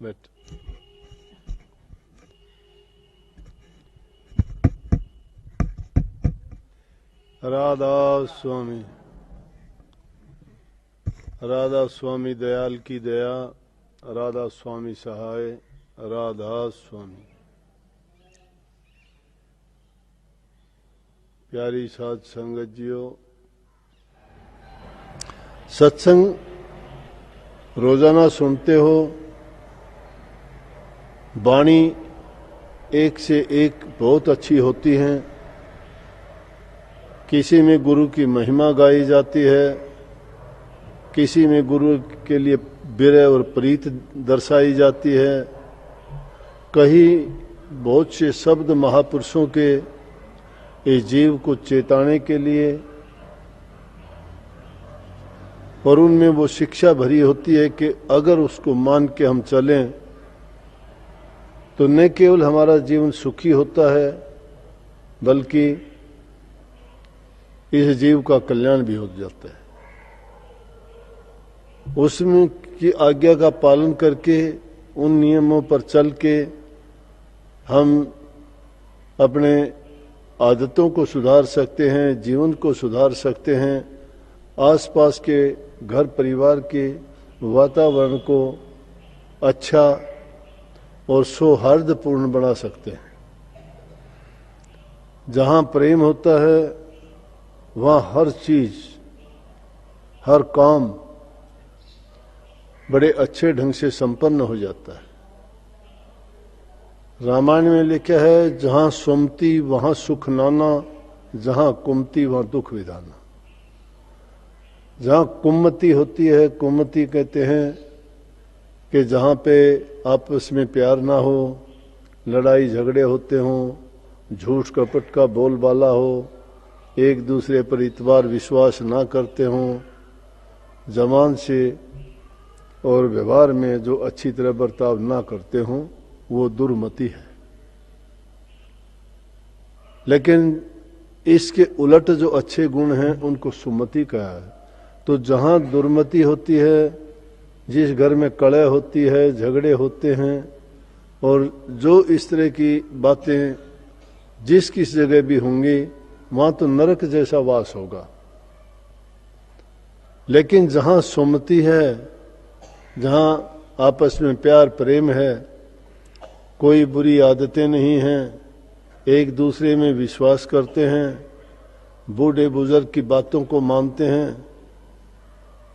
बैठ। राधा स्वामी, राधा स्वामी दयाल की दया, राधा स्वामी सहाय, राधा स्वामी। प्यारी साध संगत जियो, सत्संग रोजाना सुनते हो। वाणी एक से एक बहुत अच्छी होती है। किसी में गुरु की महिमा गाई जाती है, किसी में गुरु के लिए विरह और प्रीत दर्शाई जाती है। कहीं बहुत से शब्द महापुरुषों के इस जीव को चेताने के लिए, और उनमें वो शिक्षा भरी होती है कि अगर उसको मान के हम चलें तो न केवल हमारा जीवन सुखी होता है बल्कि इस जीव का कल्याण भी हो जाता है। उसमें की आज्ञा का पालन करके, उन नियमों पर चल के हम अपने आदतों को सुधार सकते हैं, जीवन को सुधार सकते हैं, आसपास के घर परिवार के वातावरण को अच्छा और सौहार्दपूर्ण बना सकते हैं। जहाँ प्रेम होता है वहाँ हर चीज, हर काम बड़े अच्छे ढंग से संपन्न हो जाता है। रामायण में लिखा है, जहाँ सुमति वहाँ सुख नाना, जहाँ कुमति वहाँ दुख विधाना। जहाँ कुमति होती है, कुमति कहते हैं कि जहाँ पे आपस में प्यार ना हो, लड़ाई झगड़े होते हों, झूठ कपट का बोलबाला हो, एक दूसरे पर इतबार विश्वास ना करते हों, जबान से और व्यवहार में जो अच्छी तरह बर्ताव ना करते हों, वो दुर्मति है। लेकिन इसके उलट जो अच्छे गुण हैं उनको सुमति कहा है। तो जहाँ दुर्मति होती है, जिस घर में कलह होती है, झगड़े होते हैं, और जो इस तरह की बातें जिस किस जगह भी होंगी, वहां तो नरक जैसा वास होगा। लेकिन जहाँ सुमति है, जहाँ आपस में प्यार प्रेम है, कोई बुरी आदतें नहीं हैं, एक दूसरे में विश्वास करते हैं, बूढ़े बुजुर्ग की बातों को मानते हैं,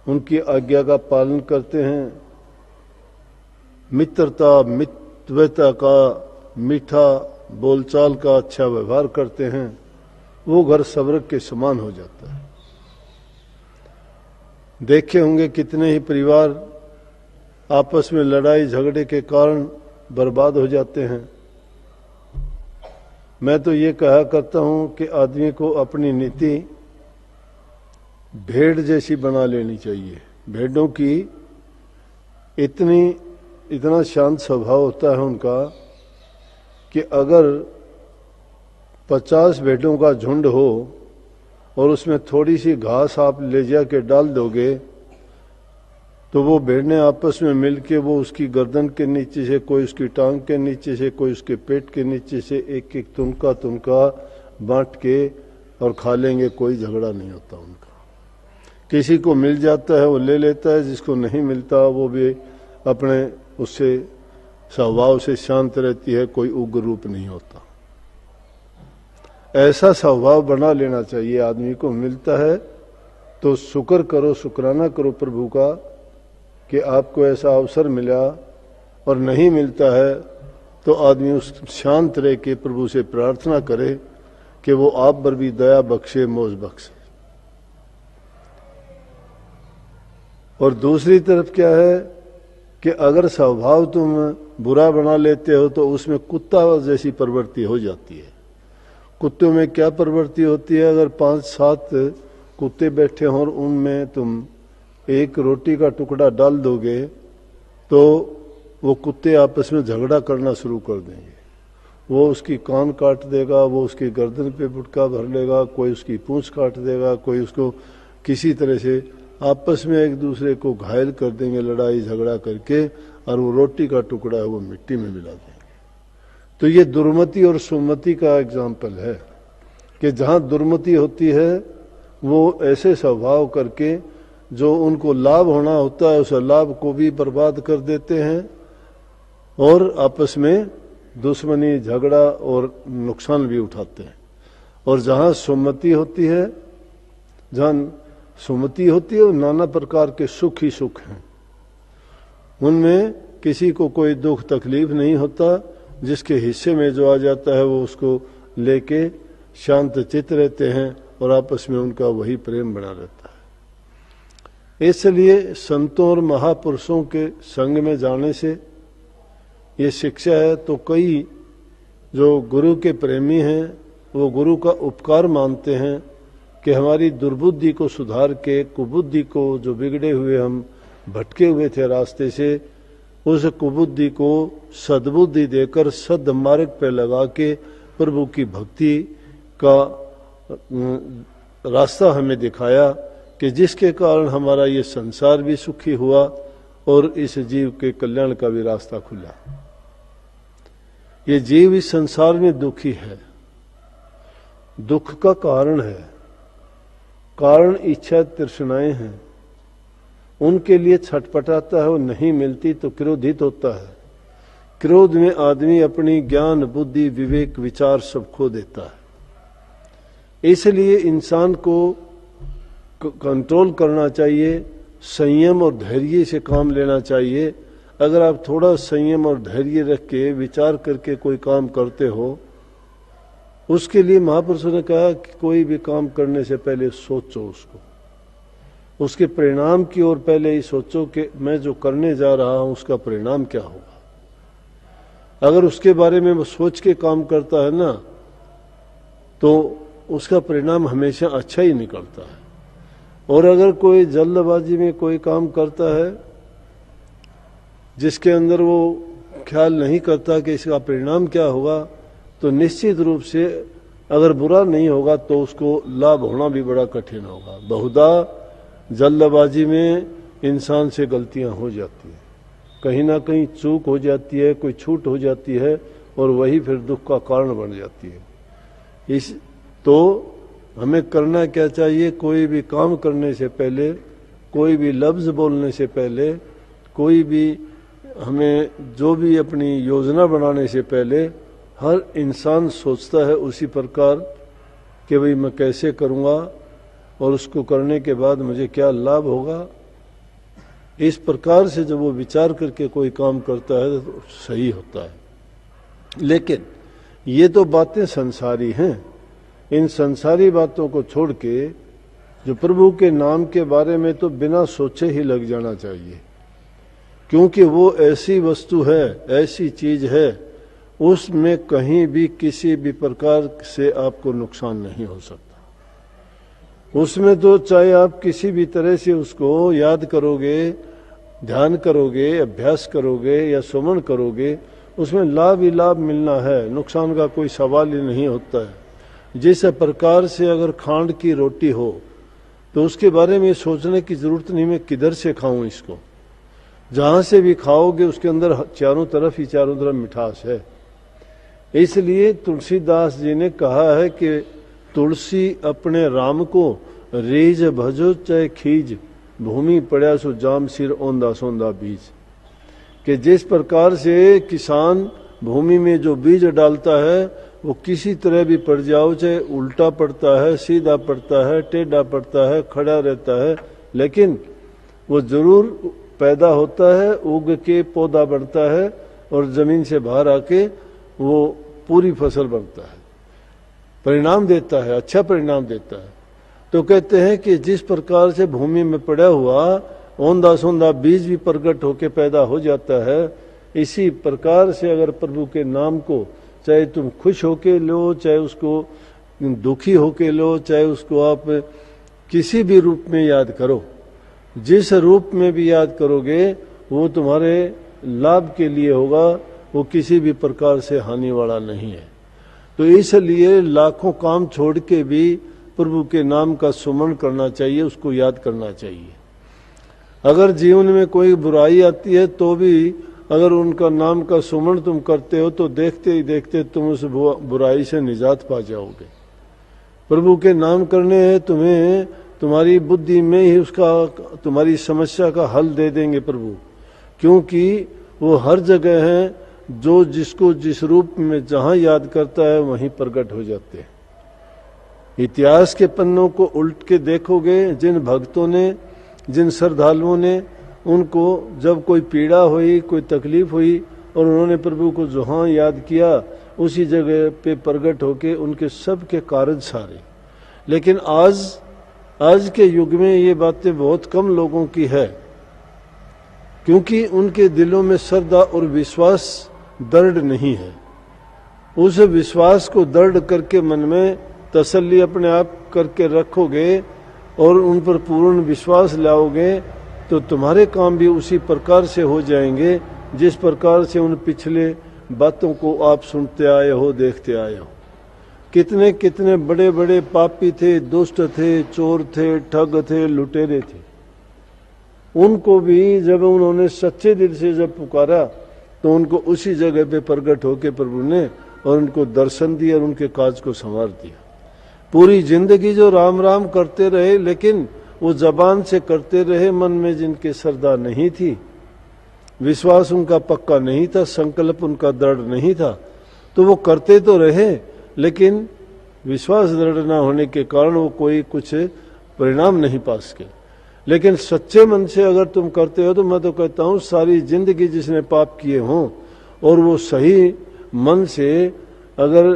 उनकी आज्ञा का पालन करते हैं, मित्रता मितव्यता का मीठा बोलचाल का अच्छा व्यवहार करते हैं, वो घर स्वर्ग के समान हो जाता है। देखे होंगे कितने ही परिवार आपस में लड़ाई झगड़े के कारण बर्बाद हो जाते हैं। मैं तो ये कहा करता हूं कि आदमी को अपनी नीति भेड़ जैसी बना लेनी चाहिए। भेड़ों की इतना शांत स्वभाव होता है उनका कि अगर 50 भेड़ों का झुंड हो और उसमें थोड़ी सी घास आप ले जाके डाल दोगे तो वो भेड़ें आपस में मिलके वो उसकी गर्दन के नीचे से, कोई उसकी टांग के नीचे से, कोई उसके पेट के नीचे से एक एक तुनका बांट के और खा लेंगे। कोई झगड़ा नहीं होता उनका। किसी को मिल जाता है वो ले लेता है, जिसको नहीं मिलता वो भी अपने उससे स्वभाव से शांत रहती है, कोई उग्र रूप नहीं होता। ऐसा स्वभाव बना लेना चाहिए। आदमी को मिलता है तो शुक्र करो, शुक्राना करो प्रभु का कि आपको ऐसा अवसर मिला, और नहीं मिलता है तो आदमी उस शांत रह के प्रभु से प्रार्थना करे कि वो आप पर भी दया बख्शे, मोज बख्शे। और दूसरी तरफ क्या है कि अगर स्वभाव तुम बुरा बना लेते हो तो उसमें कुत्ता जैसी प्रवृत्ति हो जाती है। कुत्तों में क्या प्रवृत्ति होती है, अगर 5-7 कुत्ते बैठे हों और उनमें तुम एक रोटी का टुकड़ा डाल दोगे तो वो कुत्ते आपस में झगड़ा करना शुरू कर देंगे। वो उसकी कान काट देगा, वो उसकी गर्दन पे बुटका भर लेगा, कोई उसकी पूंछ काट देगा, कोई उसको किसी तरह से आपस में एक दूसरे को घायल कर देंगे लड़ाई झगड़ा करके। और वो रोटी का टुकड़ा है वो मिट्टी में मिला देंगे। तो ये दुर्मति और सुमति का एग्जाम्पल है कि जहाँ दुर्मति होती है वो ऐसे स्वभाव करके जो उनको लाभ होना होता है उस लाभ को भी बर्बाद कर देते हैं और आपस में दुश्मनी झगड़ा और नुकसान भी उठाते हैं। और जहाँ सुमति होती है, जहाँ सुमति होती है नाना प्रकार के सुख ही सुख हैं, उनमें किसी को कोई दुख तकलीफ नहीं होता, जिसके हिस्से में जो आ जाता है वो उसको लेके शांत चित्त रहते हैं और आपस में उनका वही प्रेम बना रहता है। इसलिए संतों और महापुरुषों के संग में जाने से ये शिक्षा है। तो कई जो गुरु के प्रेमी हैं वो गुरु का उपकार मानते हैं कि हमारी दुर्बुद्धि को सुधार के, कुबुद्धि को, जो बिगड़े हुए हम भटके हुए थे रास्ते से, उस कुबुद्धि को सद्बुद्धि देकर सद्मार्ग पे लगा के प्रभु की भक्ति का रास्ता हमें दिखाया कि जिसके कारण हमारा ये संसार भी सुखी हुआ और इस जीव के कल्याण का भी रास्ता खुला। ये जीव इस संसार में दुखी है, दुख का कारण है, कारण इच्छा तृष्णाएं हैं, उनके लिए छटपटाता है, वो नहीं मिलती तो क्रोधित होता है। क्रोध में आदमी अपनी ज्ञान बुद्धि विवेक विचार सब खो देता है। इसलिए इंसान को कंट्रोल करना चाहिए, संयम और धैर्य से काम लेना चाहिए। अगर आप थोड़ा संयम और धैर्य रख के विचार करके कोई काम करते हो, उसके लिए महापुरुषों ने कहा कि कोई भी काम करने से पहले सोचो, उसके परिणाम की ओर पहले ही सोचो कि मैं जो करने जा रहा हूं उसका परिणाम क्या होगा। अगर उसके बारे में वो सोच के काम करता है ना तो उसका परिणाम हमेशा अच्छा ही निकलता है। और अगर कोई जल्दबाजी में कोई काम करता है जिसके अंदर वो ख्याल नहीं करता कि इसका परिणाम क्या होगा, तो निश्चित रूप से अगर बुरा नहीं होगा तो उसको लाभ होना भी बड़ा कठिन होगा। बहुधा जल्दबाजी में इंसान से गलतियां हो जाती हैं, कहीं ना कहीं चूक हो जाती है, कोई छूट हो जाती है और वही फिर दुख का कारण बन जाती है। तो हमें करना क्या चाहिए, कोई भी काम करने से पहले, कोई भी लफ्ज बोलने से पहले, कोई भी हमें जो भी अपनी योजना बनाने से पहले हर इंसान सोचता है उसी प्रकार कि भाई मैं कैसे करूँगा और उसको करने के बाद मुझे क्या लाभ होगा। इस प्रकार से जब वो विचार करके कोई काम करता है तो सही होता है। लेकिन ये तो बातें संसारी हैं, इन संसारी बातों को छोड़ के जो प्रभु के नाम के बारे में तो बिना सोचे ही लग जाना चाहिए, क्योंकि वो ऐसी वस्तु है, ऐसी चीज है, उसमें कहीं भी किसी भी प्रकार से आपको नुकसान नहीं हो सकता। उसमें तो चाहे आप किसी भी तरह से उसको याद करोगे, ध्यान करोगे, अभ्यास करोगे या सुमन करोगे, उसमें लाभ ही लाभ मिलना है, नुकसान का कोई सवाल ही नहीं होता है। जिस प्रकार से अगर खांड की रोटी हो तो उसके बारे में सोचने की जरूरत नहीं मैं किधर से खाऊं इसको, जहां से भी खाओगे उसके अंदर चारों तरफ मिठास है। इसलिए तुलसीदास जी ने कहा है कि तुलसी अपने राम को रीज भजो चाहे खीज, भूमि पड़ा सो जाम सिर औंधा सौंधा बीज। कि जिस प्रकार से किसान भूमि में जो बीज डालता है वो किसी तरह भी पड़ जाओ, चाहे उल्टा पड़ता है, सीधा पड़ता है, टेढ़ा पड़ता है, खड़ा रहता है, लेकिन वो जरूर पैदा होता है, उग के पौधा बढ़ता है और जमीन से बाहर आके वो पूरी फसल बनता है, परिणाम देता है, अच्छा परिणाम देता है। तो कहते हैं कि जिस प्रकार से भूमि में पड़ा हुआ औंधा सौंधा बीज भी प्रकट होके पैदा हो जाता है, इसी प्रकार से अगर प्रभु के नाम को चाहे तुम खुश होके लो, चाहे उसको दुखी होके लो, चाहे उसको आप किसी भी रूप में याद करो, जिस रूप में भी याद करोगे वो तुम्हारे लाभ के लिए होगा, वो किसी भी प्रकार से हानि वाला नहीं है। तो इसलिए लाखों काम छोड़ के भी प्रभु के नाम का सुमन करना चाहिए, उसको याद करना चाहिए। अगर जीवन में कोई बुराई आती है तो भी अगर उनका नाम का सुमरण तुम करते हो तो देखते ही देखते तुम उस बुराई से निजात पा जाओगे। प्रभु के नाम करने हैं तुम्हें, तुम्हारी बुद्धि में ही उसका, तुम्हारी समस्या का हल दे देंगे प्रभु, क्योंकि वो हर जगह हैं। जो जिसको जिस रूप में जहां याद करता है वहीं प्रकट हो जाते हैं। इतिहास के पन्नों को उल्ट के देखोगे, जिन भक्तों ने, जिन श्रद्धालुओं ने, उनको जब कोई पीड़ा हुई, कोई तकलीफ हुई और उन्होंने प्रभु को जहां याद किया उसी जगह पे प्रकट होके उनके सब के कार्य सारे। लेकिन आज के युग में ये बातें बहुत कम लोगों की है, क्योंकि उनके दिलों में श्रद्धा और विश्वास दृढ़ नहीं है। उस विश्वास को दृढ़ करके मन में तसल्ली अपने आप करके रखोगे और उन पर पूर्ण विश्वास लाओगे तो तुम्हारे काम भी उसी प्रकार से हो जाएंगे जिस प्रकार से उन पिछले बातों को आप सुनते आए हो, देखते आए हो। कितने कितने बड़े बड़े पापी थे, दुष्ट थे, चोर थे, ठग थे, लुटेरे थे। उनको भी जब उन्होंने सच्चे दिल से जब पुकारा तो उनको उसी जगह पे प्रकट होके प्रभु ने और उनको दर्शन दिया और उनके काज को संवार दिया। पूरी जिंदगी जो राम राम करते रहे, लेकिन वो जबान से करते रहे, मन में जिनके श्रद्धा नहीं थी, विश्वास उनका पक्का नहीं था, संकल्प उनका दृढ़ नहीं था, तो वो करते तो रहे लेकिन विश्वास दृढ़ न होने के कारण वो कोई कुछ परिणाम नहीं पा सके। लेकिन सच्चे मन से अगर तुम करते हो तो मैं तो कहता हूं सारी जिंदगी जिसने पाप किए हों और वो सही मन से अगर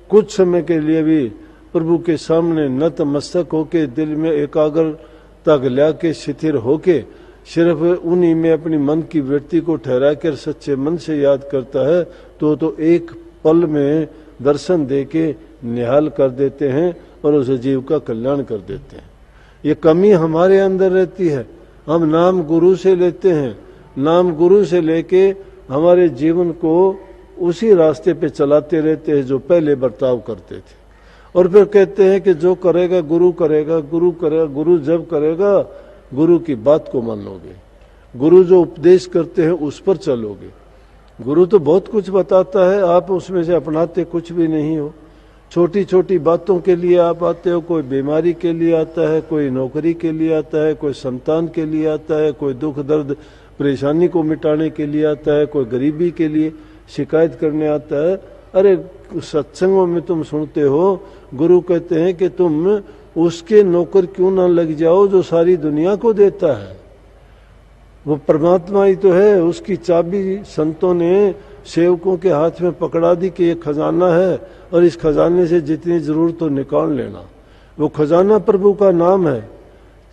कुछ समय के लिए भी प्रभु के सामने नतमस्तक होके दिल में एकाग्रता ला के शिथिर होके सिर्फ उन्हीं में अपनी मन की वृत्ति को ठहरा कर सच्चे मन से याद करता है तो एक पल में दर्शन देके निहाल कर देते हैं और उस जीव का कल्याण कर देते हैं। ये कमी हमारे अंदर रहती है। हम नाम गुरु से लेते हैं, नाम गुरु से लेके हमारे जीवन को उसी रास्ते पे चलाते रहते हैं जो पहले बर्ताव करते थे, और फिर कहते हैं कि जो करेगा गुरु करेगा, गुरु करेगा। गुरु जब करेगा गुरु की बात को मानोगे, गुरु जो उपदेश करते हैं उस पर चलोगे। गुरु तो बहुत कुछ बताता है, आप उसमें से अपनाते कुछ भी नहीं हो। छोटी छोटी बातों के लिए आप आते हो, कोई बीमारी के लिए आता है, कोई नौकरी के लिए आता है, कोई संतान के लिए आता है, कोई दुख दर्द परेशानी को मिटाने के लिए आता है, कोई गरीबी के लिए शिकायत करने आता है। अरे सत्संगों में तुम सुनते हो, गुरु कहते हैं कि तुम उसके नौकर क्यों ना लग जाओ जो सारी दुनिया को देता है। वो परमात्मा ही तो है, उसकी चाबी संतों ने सेवकों के हाथ में पकड़ा दी कि ये खजाना है और इस खजाने से जितनी जरूरत हो निकाल लेना। वो खजाना प्रभु का नाम है,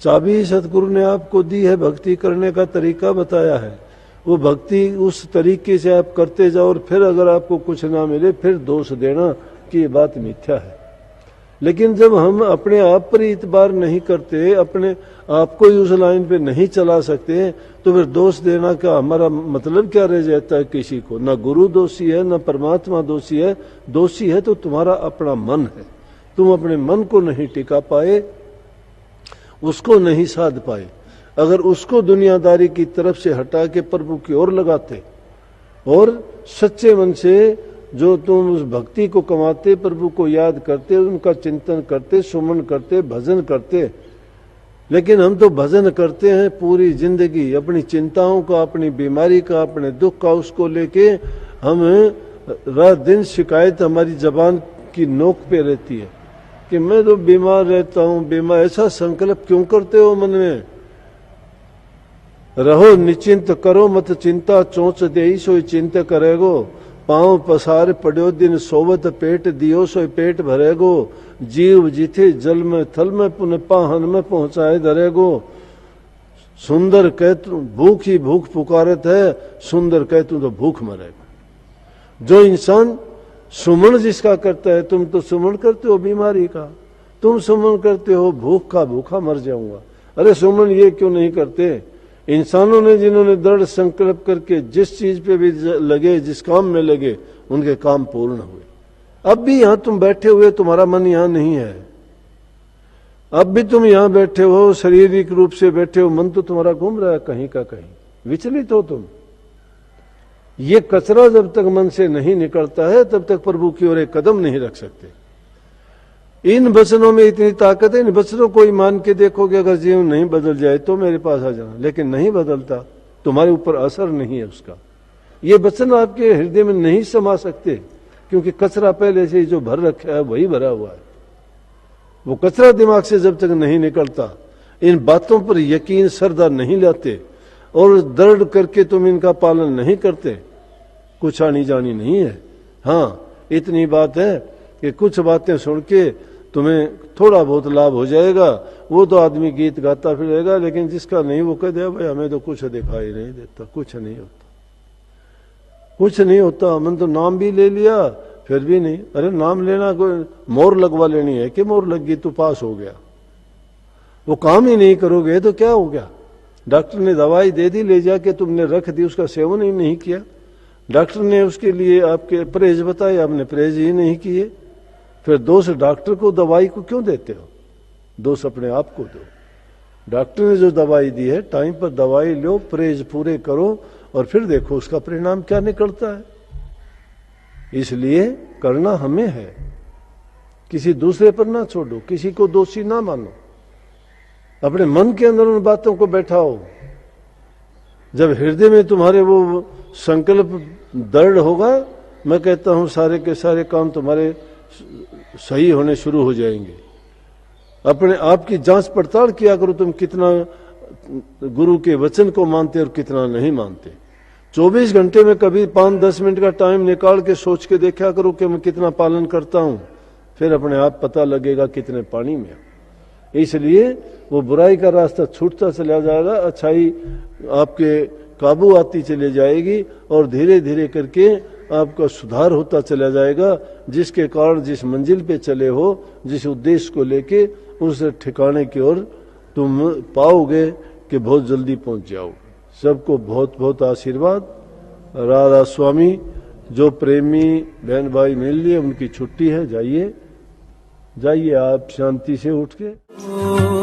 चाबी सतगुरु ने आपको दी है, भक्ति करने का तरीका बताया है। वो भक्ति उस तरीके से आप करते जाओ और फिर अगर आपको कुछ ना मिले फिर दोष देना कि ये बात मिथ्या है। लेकिन जब हम अपने आप पर इतबार नहीं करते, अपने आप को ही उस लाइन पे नहीं चला सकते, तो फिर दोष देना का हमारा मतलब क्या रह जाता है किसी को। ना गुरु दोषी है, ना परमात्मा दोषी है। दोषी है तो तुम्हारा अपना मन है। तुम अपने मन को नहीं टिका पाए, उसको नहीं साध पाए। अगर उसको दुनियादारी की तरफ से हटा के प्रभु की ओर लगाते और सच्चे मन से जो तुम उस भक्ति को कमाते, प्रभु को याद करते, उनका चिंतन करते, सुमन करते, भजन करते। लेकिन हम तो भजन करते हैं पूरी जिंदगी, अपनी चिंताओं का, अपनी बीमारी का, अपने दुख का उसको लेके हम रात दिन शिकायत हमारी जबान की नोक पे रहती है कि मैं तो बीमार रहता हूं, बीमार। ऐसा संकल्प क्यों करते हो मन में? रहो निचिंत करो मत चिंता, चोंच दे सोई चिंत करेगो। पांव पसार पड़ो दिन सोवत पेट दियो सोई पेट भरेगो। जीव जिथे जल में थल में पुन पाहन में पहुंचाए धरेगो। सुंदर कह तू भूख ही भूख पुकारत है, सुंदर कह तू तो भूख मरेगा। जो इंसान सुमन जिसका करता है, तुम तो सुमन करते हो बीमारी का, तुम सुमन करते हो भूख का, भूखा मर जाऊंगा। अरे सुमन ये क्यों नहीं करते? इंसानों ने जिन्होंने दृढ़ संकल्प करके जिस चीज पे भी लगे, जिस काम में लगे, उनके काम पूर्ण हुए। अब भी यहां तुम बैठे हुए, तुम्हारा मन यहां नहीं है। अब भी तुम यहां बैठे हो, शारीरिक रूप से बैठे हो, मन तो तुम्हारा घूम रहा है कहीं का कहीं, विचलित हो तुम। ये कचरा जब तक मन से नहीं निकलता है तब तक प्रभु की ओर एक कदम नहीं रख सकते। इन वचनों में इतनी ताकत है, इन वचनों को ही मान के देखोगे, अगर जीवन नहीं बदल जाए तो मेरे पास आ जाना, लेकिन नहीं बदलता, तुम्हारे ऊपर असर नहीं है उसका। ये वचन आपके हृदय में नहीं समा सकते, क्योंकि कचरा पहले से जो भर रखा है वही भरा हुआ है। वो कचरा दिमाग से जब तक नहीं निकलता, इन बातों पर यकीन श्रद्धा नहीं लाते और दृढ़ करके तुम इनका पालन नहीं करते, कुछ आनी जानी नहीं है। हाँ, इतनी बात है कि कुछ बातें सुन के तुम्हें थोड़ा बहुत लाभ हो जाएगा, वो तो आदमी गीत गाता फिरेगा, लेकिन जिसका नहीं वो कह दे भाई हमें तो कुछ दिखाई नहीं देता, कुछ नहीं होता, कुछ नहीं होता। हमने तो नाम भी ले लिया फिर भी नहीं। अरे नाम लेना कोई मोहर लगवा लेनी है कि मोहर लग गई तो पास हो गया, वो काम ही नहीं करोगे तो क्या हो गया। डॉक्टर ने दवाई दे दी, ले जाके तुमने रख दी, उसका सेवन ही नहीं किया। डॉक्टर ने उसके लिए आपके परहेज बताए, आपने परहेज ही नहीं किए, फिर दोष डॉक्टर को दवाई को क्यों देते हो? दोष अपने आप को दो। डॉक्टर ने जो दवाई दी है टाइम पर दवाई लो, परहेज पूरे करो और फिर देखो उसका परिणाम क्या निकलता है। इसलिए करना हमें है, किसी दूसरे पर ना छोड़ो, किसी को दोषी ना मानो, अपने मन के अंदर उन बातों को बैठाओ। जब हृदय में तुम्हारे वो संकल्प दृढ़ होगा, मैं कहता हूं सारे के सारे काम तुम्हारे सही होने शुरू हो जाएंगे। अपने आप की जांच पड़ताल किया करो, तुम कितना गुरु के वचन को मानते और कितना नहीं मानते। 24 घंटे में कभी 5-10 मिनट का टाइम निकाल के सोच के देखा करो कि मैं कितना पालन करता हूं, फिर अपने आप पता लगेगा कितने पानी में। इसलिए वो बुराई का रास्ता छूटता चला जाएगा, अच्छाई आपके काबू आती चली जाएगी और धीरे धीरे करके आपका सुधार होता चला जाएगा, जिसके कारण जिस मंजिल पे चले हो, जिस उद्देश्य को लेके, उस ठिकाने की ओर तुम पाओगे कि बहुत जल्दी पहुंच जाओगे। सबको बहुत बहुत आशीर्वाद। राधा स्वामी। जो प्रेमी बहन भाई मिल लिए उनकी छुट्टी है, जाइए जाइए आप शांति से उठ के।